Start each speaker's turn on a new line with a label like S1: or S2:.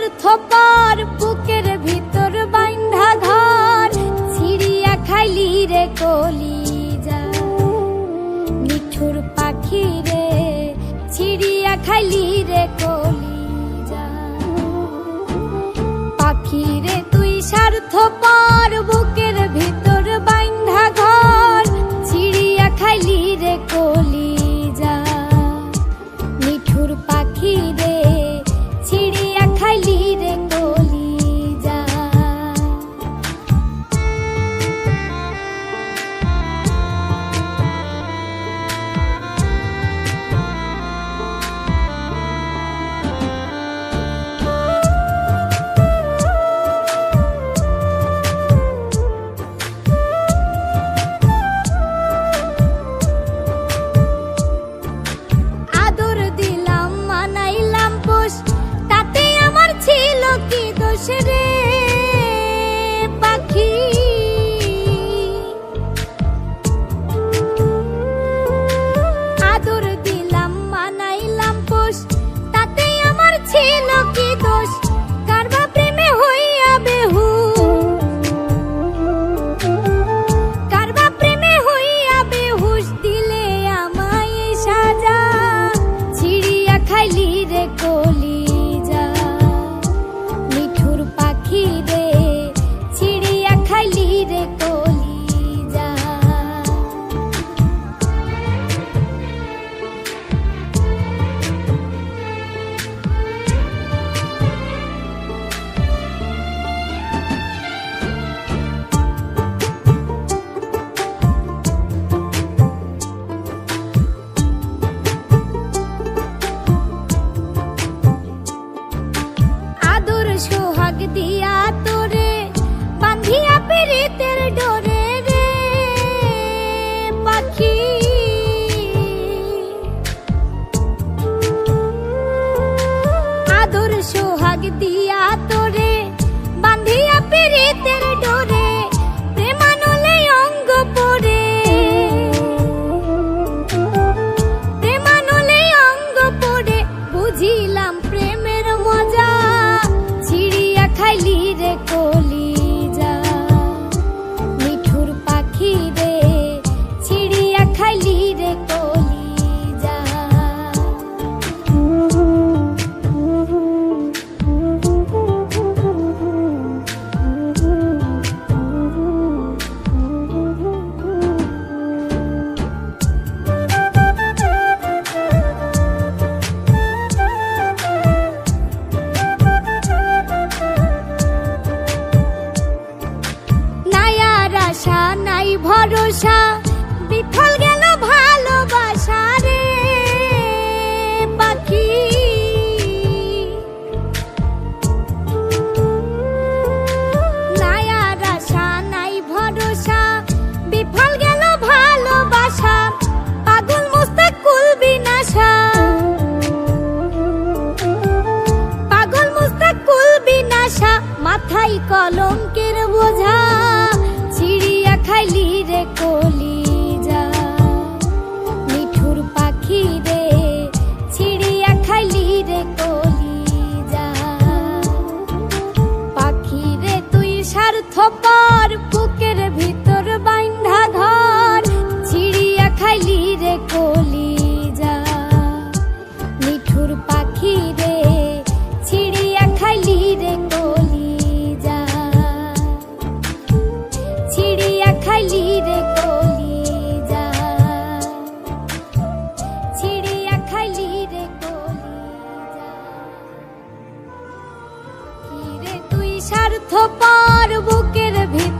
S1: স্বার্থপর বুকের ভিতর বাইন্ধা ঘর ছিড়িয়া খাইলি রে কলিজা নিঠুর পাখি রে ছিড়িয়া খাইলি রে কলিজা পাখি রে তুই স্বার্থপর বুকের ভিতর বাইন্ধা ঘর ছিড়িয়া খাইলি রে কলিজা নিঠুর পাখি রে ছিড়িয়া খাইলি রে কলিজা আদর দিলাম মানাইলাম পোষ তাতে আমার ছিল কি দোষ রে পাখি আদর দিলাম মানাইলাম পোষ তাতে আমার ছিল কি দোষ কারবা প্রেমে হইয়া বেহুশ কারবা প্রেমে হইয়া বেহুশ দিলে আমায় এই সাজা ছিড়িয়া খাইলি রে কলিজা নিঠুর পাখি রে ছিড়িয়া খাইলি রে কলিজা আদর সোহাগ দিয়া তোরে বান্ধিয়া পিরিতের ডোরে রে পাখি আদর সোহাগ দিয়া তোরে বান্ধিয়া পিরিতের ডোরে প্রেমানলে অঙ্গ পড়ে প্রেমানলে অঙ্গ পড়ে বুঝিলাম প্রেমের মজা ছিড়িয়া খাইলি রে কলিজা নিঠুর পাখি রে ছিড়িয়া খাইলি রে কলিজা নাই আর আশা নাই ভরসা বিফল গেল ভালোবাসা রে পাখি নাই আর আশা নাই ভরসা বিফল গেল ভালোবাসা পাগল মুস্তাকুল বিনাশা পাগল মুস্তাকুল বিনাশা মাথায় কলঙ্কের বোঝা ছিড়িয়া খাইলি রে কলিজা নিঠুর পাখি রে ছিড়িয়া খাইলি রে কলিজা পাখি রে তুই স্বার্থপর বুকের ভিতর বাইন্ধা ঘর ছিড়িয়া খাইলি রে কলিজা নিঠুর পাখি রে ছিড়িয়া খাইলি রে কলিজা ছিড়িয়া খাইলি রে কলিজা ছিড়িয়া খাইলি রে কলিজা কি রে তুই স্বার্থপর বুকের ভিতর